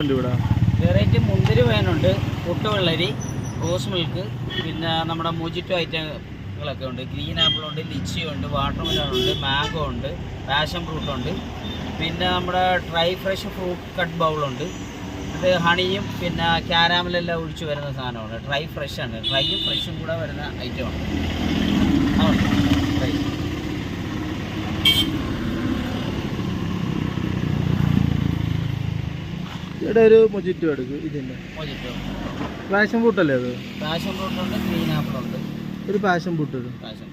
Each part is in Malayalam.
വെറൈറ്റി മുന്തിരി വൈനുണ്ട്, പുട്ടുവെള്ളരി, റോസ് മിൽക്ക്, പിന്നെ നമ്മുടെ മൊജിറ്റോ ഐറ്റങ്ങളൊക്കെ ഉണ്ട്. ഗ്രീൻ ആപ്പിൾ ഉണ്ട്, ലിച്ചി ഉണ്ട്, വാട്ടർമെലൺ ഉണ്ട്, മാംഗോ ഉണ്ട്, പാഷൻ ഫ്രൂട്ട് ഉണ്ട്. പിന്നെ നമ്മുടെ ഡ്രൈ ഫ്രഷ് ഫ്രൂട്ട് കട്ട് ബൗളുണ്ട്. അത് ഹണിയും പിന്നെ ക്യാരാമലെല്ലാം ഒഴിച്ച് വരുന്ന സാധനമാണ്. ഡ്രൈ ഫ്രഷ് ആണ്, ഡ്രൈയും ഫ്രഷും കൂടെ വരുന്ന ഐറ്റമാണ്. ഡ്രൈ ഇവിടെ ഒരു മൊജിറ്റോ എടുക്കും. ഇതിൻ്റെ മൊജിറ്റോ പാഷൻ ഫ്രൂട്ട് അല്ലേ? അത് പാഷൻ ഫ്രൂട്ട് ഉണ്ട്, ഗ്രീൻ ആപ്പിൾ ഉണ്ട്. ഒരു പാഷൻ ഫ്രൂട്ട് ഇടും. പാഷൻ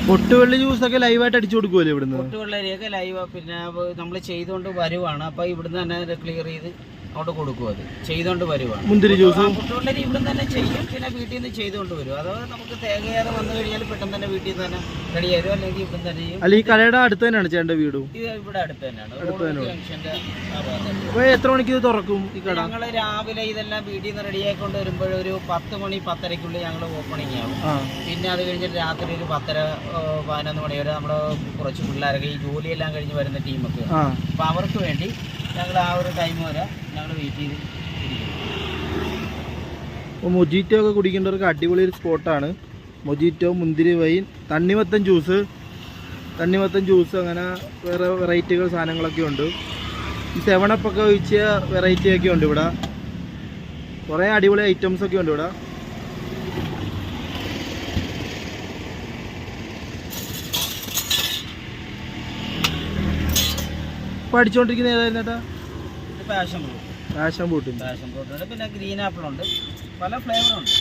പൊട്ടുവെള്ളി ജ്യൂസൊക്കെ ലൈവായിട്ട് അടിച്ചു കൊടുക്കുമല്ലോ ഇവിടുന്ന്? പൊട്ടുവെള്ളരിയൊക്കെ ലൈവ് പിന്നെ നമ്മൾ ചെയ്തുകൊണ്ട് വരുവാണ്. അപ്പോൾ ഇവിടുന്ന് തന്നെ ക്ലിയർ ചെയ്ത് അങ്ങോട്ട് കൊടുക്കും. അത് ചെയ്തുകൊണ്ട് വരുവാണ്. മുന്തിരി ജ്യൂസ് പൊട്ടുവെള്ളരി ഇവിടുന്ന് തന്നെ ചെയ്യും, പിന്നെ വീട്ടിൽ നിന്ന് ചെയ്തുകൊണ്ട് വരും. അഥവാ നമുക്ക് തേങ്ങയാതെ വന്നു കഴിഞ്ഞാൽ പെട്ടെന്ന് തന്നെ വീട്ടിൽ നിന്ന് തന്നെ റെഡി ആയിരുന്നു. അല്ലെങ്കിൽ ഇവിടുന്ന് തന്നെ ചെയ്യും. അല്ല, ഈ കടയുടെ അടുത്ത് തന്നെയാണ് ചേട്ടൻ്റെ വീടും? ഇത് ഇവിടെ അടുത്ത് തന്നെയാണ്. അപ്പോൾ എത്ര മണിക്ക് ഇത് തുറക്കും ഈ കട? ഞങ്ങൾ രാവിലെ ഇതെല്ലാം വീട്ടിൽ നിന്ന് റെഡിയായിക്കൊണ്ട് വരുമ്പോൾ ഒരു 10 മണി 10:30ക്കുള്ളിൽ ഞങ്ങൾ ഓപ്പണിംഗ് ആവും. പിന്നെ അത് കഴിഞ്ഞിട്ട് രാത്രി ഒരു 10:30 11 മണി വരെ നമ്മുടെ കുറച്ച് പിള്ളേരൊക്കെ ഈ ജോലിയെല്ലാം കഴിഞ്ഞ് വരുന്ന ടീമൊക്കെ. അപ്പോൾ അവർക്ക് വേണ്ടി ഞങ്ങൾ ആ ഒരു ടൈം വരെ ഞങ്ങൾ വെയിറ്റ് ചെയ്ത് ഇരിക്കും. അപ്പോൾ മൊജിറ്റോ ഒക്കെ കുടിക്കേണ്ടവർക്ക് അടിപൊളി ഒരു സ്പോട്ടാണ്. മൊജിറ്റോ, മുന്തിരി വൈൻ, തണ്ണിമത്തൻ ജ്യൂസ് അങ്ങനെ വേറെ വെറൈറ്റികൾ സാധനങ്ങളൊക്കെ ഉണ്ട്. ഈ 7up ഒക്കെ ഒഴിച്ച വെറൈറ്റിയൊക്കെ ഉണ്ട് ഇവിടെ. കുറേ അടിപൊളി ഐറ്റംസൊക്കെ ഉണ്ട് ഇവിടെ. ഇപ്പോൾ അടിച്ചുകൊണ്ടിരിക്കുന്നത് ഏതായിരുന്നു ചേട്ടാ? Passion fruit. പാഷൻ ഫ്രൂട്ടുണ്ട്. പിന്നെ ഗ്രീൻ ആപ്പിൾ ഉണ്ട്. പല ഫ്ലേവറുണ്ട്.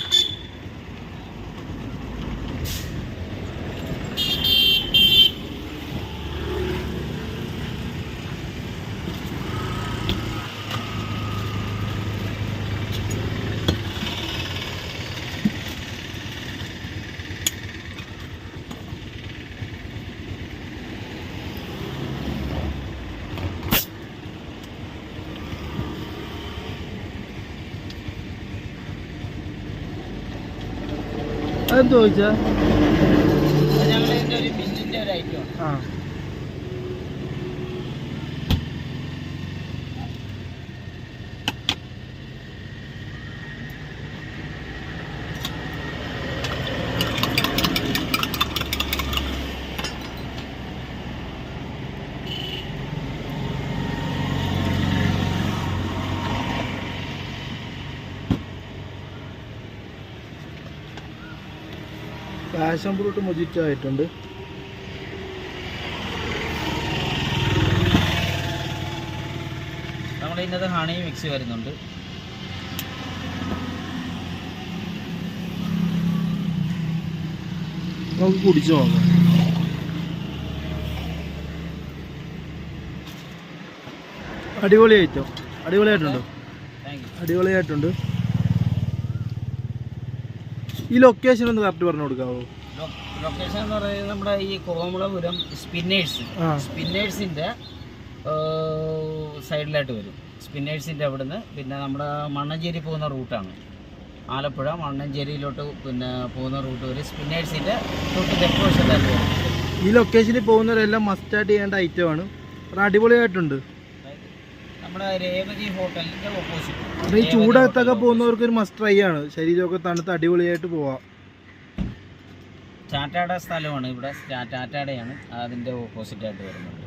അതെന്ത് ചോദിച്ചാ? ഞങ്ങളിതിൻ്റെ ഒരു ബില്ലിൻ്റെ ഒരു ഐറ്റമാണ്. പാഷൻ ഫ്രൂട്ട് മൊജിറ്റോ ആയിട്ടുണ്ട്. നമ്മുടെ ഇതിനകത്ത് ഹണി മിക്സ് വരുന്നുണ്ട്. നമുക്ക് കുടിച്ചു നോക്കാം. അടിപൊളിയായിട്ടുണ്ട്. ഈ ലൊക്കേഷൻ ഒന്ന് കറക്റ്റ് പറഞ്ഞു കൊടുക്കാവോ? ലൊക്കേഷൻ എന്ന് പറയുന്നത് നമ്മുടെ ഈ കോമളപുരം സ്പിന്നേഴ്സിൻ്റെ സൈഡിലായിട്ട് വരും. സ്പിന്നേഴ്സിൻ്റെ അവിടുന്ന് പിന്നെ നമ്മുടെ മണ്ണഞ്ചേരി പോകുന്ന റൂട്ടാണ്. ആലപ്പുഴ മണ്ണഞ്ചേരിയിലോട്ട് പിന്നെ പോകുന്ന റൂട്ട് വരും. സ്പിന്നേഴ്സിൻ്റെ തൊട്ട് തെക്ക് വശത്തായിട്ട് വരും. ഈ ലൊക്കേഷനിൽ പോകുന്നവരെല്ലാം മസ്റ്റായിട്ട് ചെയ്യേണ്ട ഐറ്റമാണ്. അടിപൊളിയായിട്ടുണ്ട്. നമ്മുടെ രേവതി ഹോട്ടലിൻ്റെ ഓപ്പോസിറ്റ്. ഈ ചൂടത്തൊക്കെ പോകുന്നവർക്ക് ഒരു മസ്റ്റ് ട്രൈ ആണ്. ശരീരമൊക്കെ തണുത്ത് അടിപൊളിയായിട്ട് പോവാം. ടാറ്റയുടെ സ്ഥലമാണ് ഇവിടെ. ടാറ്റയുടെയാണ് അതിൻ്റെ ഓപ്പോസിറ്റായിട്ട് വരുന്നത്.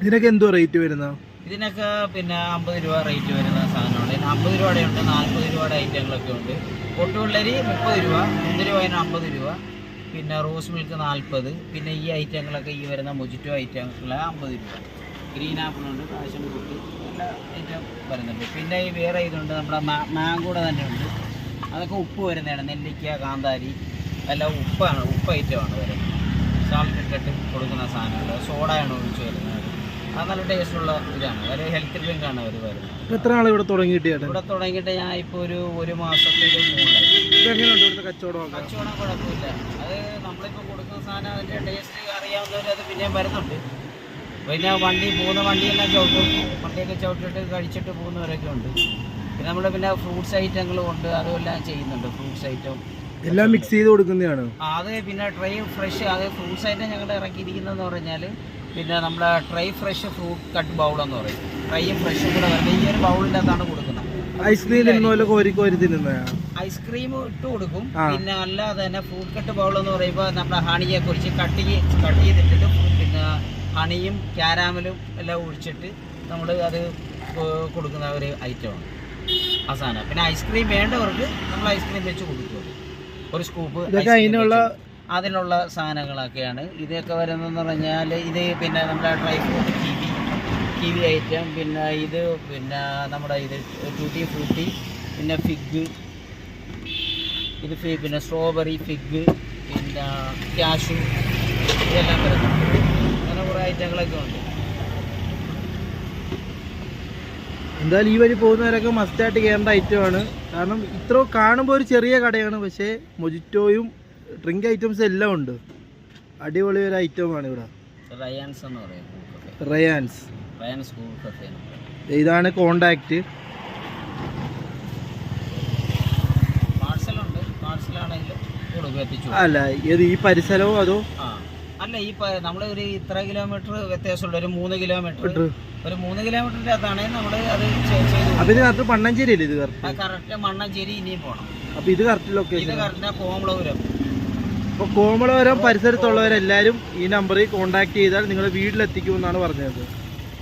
ഇതിനൊക്കെ എന്തോ റേറ്റ് വരുന്നത്? ഇതിനൊക്കെ പിന്നെ 50 രൂപ റേറ്റ് വരുന്ന സാധനമുണ്ട്. 50 രൂപയുടെ ഉണ്ട്, 40 രൂപയുടെ ഐറ്റങ്ങളൊക്കെ ഉണ്ട്. പൊട്ടുവെള്ളരി 30 രൂപ, മുന്തിരി വൈൻ 50 രൂപ, പിന്നെ റോസ് മിൽക്ക് 40. പിന്നെ ഈ ഐറ്റങ്ങളൊക്കെ ഈ വരുന്ന മൊജിറ്റോ ഐറ്റങ്ങൾ 50 രൂപ. ഗ്രീൻ ആപ്പിൾ ഉണ്ട്, പാഷൻ ഫ്രൂട്ട്, എല്ലാ ഐറ്റം വരുന്നുണ്ട്. പിന്നെ ഈ വേറെ ഇതുണ്ട്, നമ്മുടെ മാംഗോടെ തന്നെ ഉണ്ട്. അതൊക്കെ ഉപ്പ് വരുന്നതാണ്. നെല്ലിക്ക, കാന്താരി എല്ലാം ഉപ്പ് ഐറ്റമാണ് വരുന്നത്. സാൾട്ട് ഇട്ടിട്ട് കൊടുക്കുന്ന സാധനങ്ങൾ. സോഡയാണ് ഒഴിച്ച് വരുന്നത്. അത് നല്ല ടേസ്റ്റുള്ള ഇതാണ്. ഒരു ഹെൽത്ത് ഡ്രിങ്ക് ആണ് അവർ വരുന്നത്. എത്ര നാൾ ഇവിടെ തുടങ്ങിയിട്ട് ചേട്ടൻ? ഇവിടെ തുടങ്ങിയിട്ട് ഞാൻ ഇപ്പോൾ ഒരു മാസത്തിൽ മുകളിലായി. ഇതെങ്ങനെയുണ്ട് ഇവിടുത്തെ കച്ചവടം? കച്ചവടം കുഴപ്പമില്ല. അത് നമ്മളിപ്പോൾ കൊടുക്കുന്ന സാധനം അതിൻ്റെ ടേസ്റ്റ് അറിയാവുന്നവർ അത് പിന്നെയും വരുന്നുണ്ട്. പിന്നെ പോകുന്ന വണ്ടിയെല്ലാം ചവിട്ടും, വണ്ടിയൊക്കെ ചവിട്ടിട്ട് കഴിച്ചിട്ട് പോകുന്നവരൊക്കെ ഉണ്ട്. പിന്നെ നമ്മൾ പിന്നെ ഫ്രൂട്ട്സ് ഐറ്റങ്ങളും ഉണ്ട്, അതുമെല്ലാം ചെയ്യുന്നുണ്ട്. ഫ്രൂട്ട്സ് ഐറ്റം എല്ലാം മിക്സ് ചെയ്ത് കൊടുക്കുന്നതാണ്. അത് പിന്നെ ട്രൈ ഫ്രഷ്, അത് ഫ്രൂട്ട്സ് ഐറ്റം ഞങ്ങൾ ഇറക്കിയിരിക്കുന്നതെന്ന് പറഞ്ഞാൽ പിന്നെ നമ്മുടെ ട്രൈ ഫ്രഷ് ഫ്രൂട്ട് കട്ട് ബൗളെന്ന് പറയും. ട്രൈയും ഫ്രഷും കൂടെ വരുന്നത് ഈ ഒരു ബൗളിൻ്റെ അകത്താണ് കൊടുക്കുന്നത്. ഐസ്ക്രീം തിന്നുപോലെ കോരി തിന്നുന്നതാണ്. ഐസ്ക്രീം ഇട്ട് കൊടുക്കും. പിന്നെ അല്ലാതെ തന്നെ ഫ്രൂട്ട് കട്ട് ബൗൾ എന്ന് പറയുമ്പോൾ നമ്മുടെ ഹണിയെ കുറിച്ച് കട്ട് ചെയ്തിട്ടിട്ട് പിന്നെ ഹണിയും ക്യാരാമലും എല്ലാം ഒഴിച്ചിട്ട് നമ്മൾ അത് കൊടുക്കുന്ന ഒരു ഐറ്റമാണ് ആ സാധനം. പിന്നെ ഐസ്ക്രീം വേണ്ടവർക്ക് നമ്മൾ ഐസ്ക്രീം വെച്ച് കൊടുക്കും, ഒരു സ്കൂപ്പ്. അതിനുള്ള സാധനങ്ങളൊക്കെയാണ് ഇതൊക്കെ വരുന്നതെന്ന് പറഞ്ഞാൽ. ഇത് പിന്നെ നമ്മുടെ ഡ്രൈ ഫ്രൂട്ട് കിവി ഐറ്റം, പിന്നെ ഇത് പിന്നെ നമ്മുടെ ഇത് ടൂട്ടി ഫ്രൂട്ടി, പിന്നെ ഫിഗ്, ഇത് പിന്നെ സ്ട്രോബെറി, ഫിഗ്, പിന്നെ ക്യാഷു, ഇതെല്ലാം വരുന്നുണ്ട്. അങ്ങനെ കുറേ ഐറ്റങ്ങളൊക്കെ ഉണ്ട്. എന്തായാലും ഈ വഴി പോകുന്നവരൊക്കെ മസ്റ്റായിട്ട് കയറേണ്ട ഐറ്റമാണ്. കാരണം ഇത്ര കാണുമ്പോൾ ഒരു ചെറിയ കടയാണ്, പക്ഷേ മൊജിറ്റോയും ഡ്രിങ്ക് ഐറ്റംസ് എല്ലാം ഉണ്ട്. അടിപൊളി ഒരു ഐറ്റമാണ് ഇവിടെ. റയാൻസ് എന്ന് പറയുന്നത്. Rayan's school cafe. ഇതാണ് കോണ്ടാക്ട്. പാർസലുണ്ട്, പാർസലാണെങ്കിൽ എത്തിച്ചു. അല്ല ഏത് ഈ പരിസരവും അതോ? അല്ല, ഈ നമ്മൾ ഒരു ഇത്ര കിലോമീറ്റർ വ്യത്യാസമുള്ള ഒരു 3 കിലോമീറ്റർ, ഒരു 3 കിലോമീറ്ററിൻ്റെ അകത്താണ് നമ്മൾ അത് ചെയ്തു. അതിന് കറക്റ്റ് മണ്ണഞ്ചേരി അല്ലേ? ഇത് കറക്റ്റ് മണ്ണഞ്ചേരി. ഇനിയും പോകണം. അപ്പൊ ഇത് കറക്റ്റ് ലൊക്കേഷൻ? ഇത് കറക്റ്റ് കോമളപുരം. അപ്പോൾ കോമളപുരം പരിസരത്തുള്ളവരെല്ലാവരും ഈ നമ്പറിൽ കോൺടാക്ട് ചെയ്താൽ നിങ്ങളുടെ വീട്ടിലെത്തിക്കുമെന്നാണ് പറഞ്ഞത്.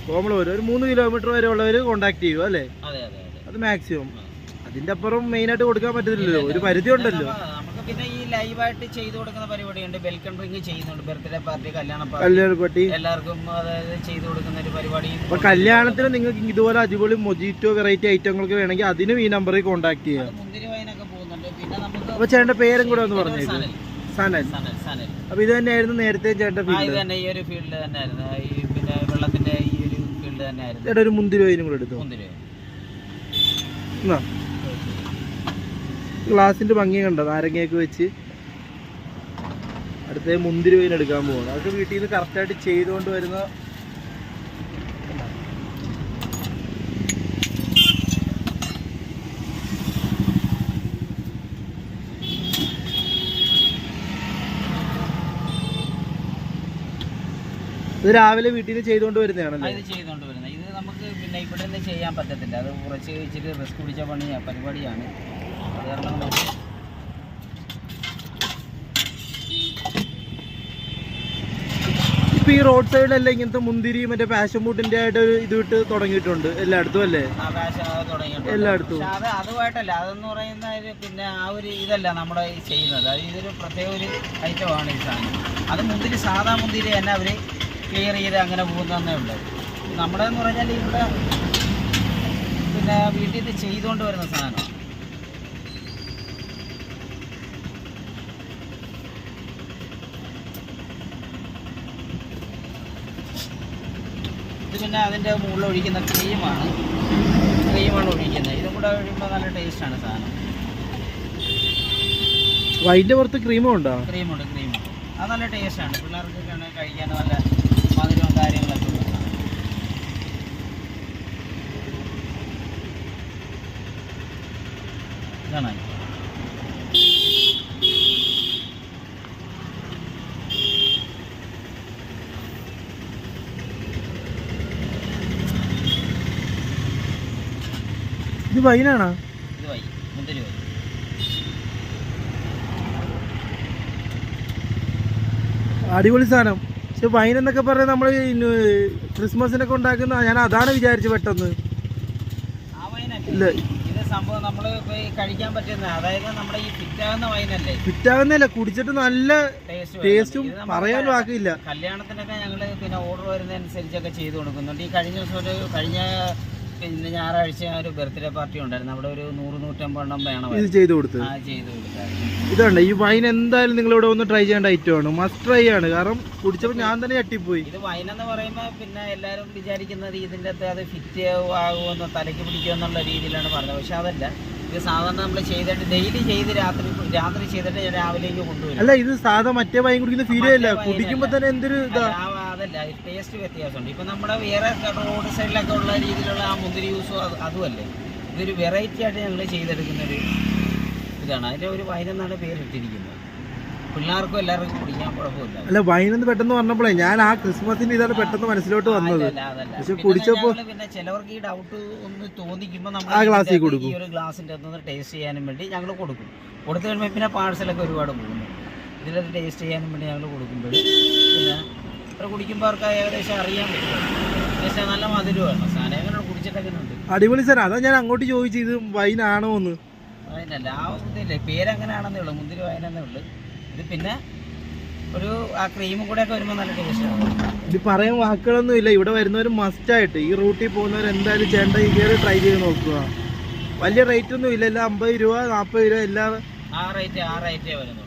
കോമളപുരം ഒരു 3 കിലോമീറ്റർ വരെ ഉള്ളവർ കോൺടാക്ട് ചെയ്യും അല്ലേ? അതെ അതെ അതെ, അത് മാക്സിമം. അതിൻ്റെ അപ്പുറം മെയിനായിട്ട് കൊടുക്കാൻ പറ്റത്തില്ലല്ലോ, ഒരു പരിധി ഉണ്ടല്ലോ. നമുക്ക് പിന്നെ ഈ ലൈവായിട്ട് ചെയ്തു കൊടുക്കുന്ന പരിപാടിയുണ്ട്. വെൽക്കം ഡ്രിങ്ക് ചെയ്യുന്നുണ്ട്. ബർത്ത്ഡേ പാർട്ടി, കല്യാണ പാർട്ടി, എല്ലാവർക്കും അതായത് ചെയ്തു കൊടുക്കുന്ന ഒരു പരിപാടി. അപ്പോൾ കല്യാണത്തിന് നിങ്ങൾക്ക് ഇതുപോലെ അടിപൊളി മൊജിറ്റോ വെറൈറ്റി ഐറ്റങ്ങൾക്ക് വേണമെങ്കിൽ അതിനും ഈ നമ്പറിൽ കോൺടാക്ട് ചെയ്യാം. മുന്തിരി വൈനൊക്കെ പോകുന്നുണ്ട്. പിന്നെ നമുക്ക് അപ്പോൾ ചേട്ടൻ്റെ പേരും കൂടെ ഒന്ന് പറഞ്ഞേക്കും. സനൽ. അപ്പോൾ ഇത് തന്നെയായിരുന്നു നേരത്തെ ചേട്ടൻ്റെ ഫീൽഡ്? ഇത് തന്നെ, ഈ ഒരു ഫീൽഡ് തന്നെയായിരുന്നു. ഈ പിന്നെ വെള്ളത്തിൻ്റെ ഈ ഒരു ഫീൽഡ് തന്നെയായിരുന്നു. ചേട്ടാ ഒരു മുന്തിരി വൈനും കൂടെ എടുത്തു. മുന്തിരി ഗ്ലാസിൻ്റെ ഭംഗി കണ്ടോ, നാരങ്ങയൊക്കെ വെച്ച്. അടുത്ത മുന്തിരി വൈൻ എടുക്കാൻ പോകണം. അതൊക്കെ വീട്ടിൽ നിന്ന് കറക്റ്റായിട്ട് ചെയ്തുകൊണ്ട് വരുന്ന. ഇത് രാവിലെ വീട്ടിൽ നിന്ന് ചെയ്തുകൊണ്ട് വരുന്നതാണല്ലോ? ഇത് ചെയ്തുകൊണ്ട് വരുന്നത്. ഇത് നമുക്ക് പിന്നെ ഇവിടെ നിന്ന് ചെയ്യാൻ പറ്റത്തില്ല. അത് കുറച്ച് ഇച്ചിരി റിസ്ക് പിടിച്ച പരിപാടിയാണ്. അത് കാരണം നമുക്ക് ഇപ്പൊ ഈ റോഡ് സൈഡിലല്ല ഇങ്ങനത്തെ മുന്തിരി മറ്റേ പാഷൻ ഫ്രൂട്ടിന്റെ ആയിട്ട് ഒരു ഇത് വിട്ട് തുടങ്ങിയിട്ടുണ്ട് എല്ലായിടത്തും അല്ലേ? എല്ലായിടത്തും. അതുമായിട്ടല്ല, അതെന്ന് പറയുന്ന പിന്നെ ആ ഒരു ഇതല്ല നമ്മുടെ ചെയ്യുന്നത്. അത് ഇതൊരു പ്രത്യേക ഒരു ഐറ്റമാണ് ഈ സാധനം. അത് മുന്തിരി, സാധാ മുന്തിരി തന്നെ അവർ ക്ലിയർ ചെയ്ത് അങ്ങനെ പോകുന്നതന്നേ ഉള്ളൂ. നമ്മുടെ എന്ന് പറഞ്ഞാൽ ഇവിടെ പിന്നെ വീട്ടിൽ നിന്ന് ചെയ്തുകൊണ്ട് വരുന്ന സാധനം. ഇത് പിന്നെ അതിൻ്റെ മുകളിൽ ഒഴിക്കുന്ന ക്രീമാണ് ഒഴിക്കുന്നത്. ഇതും കൂടെ ഒഴിക്കുമ്പോൾ നല്ല ടേസ്റ്റാണ് സാധനം. വൈൻ്റെ പുറത്ത് ക്രീമും ഉണ്ടോ? ക്രീമുണ്ട്. അത് നല്ല ടേസ്റ്റാണ്. പിള്ളേർക്കൊക്കെയാണ് കഴിക്കാൻ നല്ല മധുരവും കാര്യങ്ങളൊക്കെ ഉള്ള സാധനം. ഇതാണ് ഇത് വൈനാണോ? ഇത് വൈൻ, മുന്തിരി വൈൻ. അടിപൊളി സാധനം. പക്ഷെ വൈൻ എന്നൊക്കെ പറഞ്ഞാൽ നമ്മൾ ക്രിസ്മസിനൊക്കെ ഉണ്ടാക്കുന്ന, ഞാൻ അതാണ് വിചാരിച്ചു പെട്ടെന്ന്. ആ വൈനല്ല ഇത് സംഭവം. നമ്മൾ കഴിക്കാൻ പറ്റുന്ന, അതായത് നമ്മുടെ ഈ ഫിറ്റാകുന്ന വൈനല്ലേ? ഫിറ്റാകുന്നല്ല, കുടിച്ചിട്ട് നല്ല ടേസ്റ്റും പറയാൻ വാക്കില്ല. കല്യാണത്തിനൊക്കെ ഞങ്ങൾ പിന്നെ ഓർഡർ വരുന്നതനുസരിച്ചൊക്കെ ചെയ്ത് കൊടുക്കുന്നുണ്ട്. ഈ കഴിഞ്ഞ ദിവസം കഴിഞ്ഞ പിന്നെ ഞായറാഴ്ച ഒരു ബർത്ത്ഡേ പാർട്ടി ഉണ്ടായിരുന്നു, അവിടെ ഒരു 100-150 എണ്ണം വേണം. ഇത് ചെയ്ത് കൊടുത്തത്. ചെയ്ത് കൊടുത്തായിരുന്നു. ഇതുണ്ട് ഈ വൈൻ എന്തായാലും നിങ്ങളിവിടെ ഒന്ന് ട്രൈ ചെയ്യേണ്ട ഐറ്റമാണ്, മസ്റ്റ് ട്രൈ ആണ്. കാരണം കുടിച്ചപ്പോൾ ഞാൻ തന്നെ ഞെട്ടിപ്പോയി. ഇത് വൈൻ എന്ന് പറയുമ്പോൾ പിന്നെ എല്ലാവരും വിചാരിക്കുന്നത് ഇതിൻ്റെ അകത്ത് അത് ഫിറ്റ് ആകുമെന്നോ തലയ്ക്ക് പിടിക്കുമെന്നുള്ള രീതിയിലാണ് പറഞ്ഞത്. പക്ഷെ അതല്ല, ഇത് സാധാരണ നമ്മൾ ചെയ്തിട്ട് ഡെയിലി ചെയ്ത് രാത്രി ചെയ്തിട്ട് രാവിലേക്ക് കൊണ്ടുവരും. അല്ല, ഇത് സാധാ മറ്റേ വൈൻ കുടിക്കുന്ന ഫീൽ ചെയ്യില്ല, കുടിക്കുമ്പോൾ തന്നെ എന്തൊരു ഇതാ. അതല്ല, ടേസ്റ്റ് വ്യത്യാസമുണ്ട്. ഇപ്പം നമ്മുടെ വേറെ റോഡ് സൈഡിലൊക്കെ ഉള്ള രീതിയിലുള്ള ആ മുന്തിരി യൂസും അതുമല്ലേ, ഇതൊരു വെറൈറ്റി ആയിട്ട് ഞങ്ങൾ ചെയ്തെടുക്കുന്നൊരു ഇതാണ്. അതിൻ്റെ ഒരു വൈനെന്നാണ് പേരിട്ടിരിക്കുന്നത്. പിള്ളേർക്കും എല്ലാവർക്കും കുടിക്കാൻ കുഴപ്പമില്ല. അല്ല, വൈൻ എന്ന് പെട്ടെന്ന് പറഞ്ഞപ്പോഴേ ഞാൻ ആ ക്രിസ്മസിന്റെ ഇതാണ് പെട്ടെന്ന് മനസ്സിലോട്ട് വന്നത്. പക്ഷെ കുടിച്ചപ്പോൾ പിന്നെ ചിലവർക്ക് ഈ ഡൗട്ട് ഒന്ന് തോന്നിക്കുമ്പോൾ നമ്മൾ ആ ഗ്ലാസ്സിൽ കൊടുക്കും. ഈ ഒരു ഗ്ലാസിൻ്റെ അകത്ത് ടേസ്റ്റ് ചെയ്യാനും വേണ്ടി ഞങ്ങൾ കൊടുക്കും. കൊടുത്തു കഴിയുമ്പോൾ പിന്നെ പാഴ്സലൊക്കെ ഒരുപാട് പോകുന്നു. ഇതിലൊക്കെ ടേസ്റ്റ് ചെയ്യാനും വേണ്ടി ഞങ്ങൾ കൊടുക്കുമ്പോൾ പിന്നെ അത്ര കുടിക്കുമ്പോൾ അവർക്ക് ഏകദേശം അറിയാൻ പറ്റും. പക്ഷേ നല്ല മധുരമാണ് സാധനം. എങ്ങനെ കുടിച്ചിട്ടൊക്കെ ഉണ്ട്. അടിപൊളി സാർ. അതാ ഞാൻ അങ്ങോട്ട് ചോദിച്ചു ഇത് വൈൻ ആണോ എന്ന്. വൈനല്ല, ആ ഇതില്ലേ പേരങ്ങനെയാണെന്നേ ഉള്ളൂ, മുന്തിരി വൈനെന്നേ ഉള്ളൂ. ഇത് പിന്നെ ഒരു ആ ക്രീമും കൂടെ ഒക്കെ വരുമ്പോൾ നല്ല ടേസ്റ്റാണ്. ഇത് പറയാൻ വാക്കുകളൊന്നും ഇല്ല. ഇവിടെ വരുന്നവർ മസ്റ്റായിട്ട് ഈ റൂട്ടിൽ പോകുന്നവർ എന്തായാലും ചേട്ടൻ ഇതേ ട്രൈ ചെയ്ത് നോക്കുക. വലിയ റേറ്റ് ഒന്നും ഇല്ല, എല്ലാം 50 രൂപ 40 രൂപ എല്ലാം ആ റേറ്റേ വരുന്നുള്ളൂ.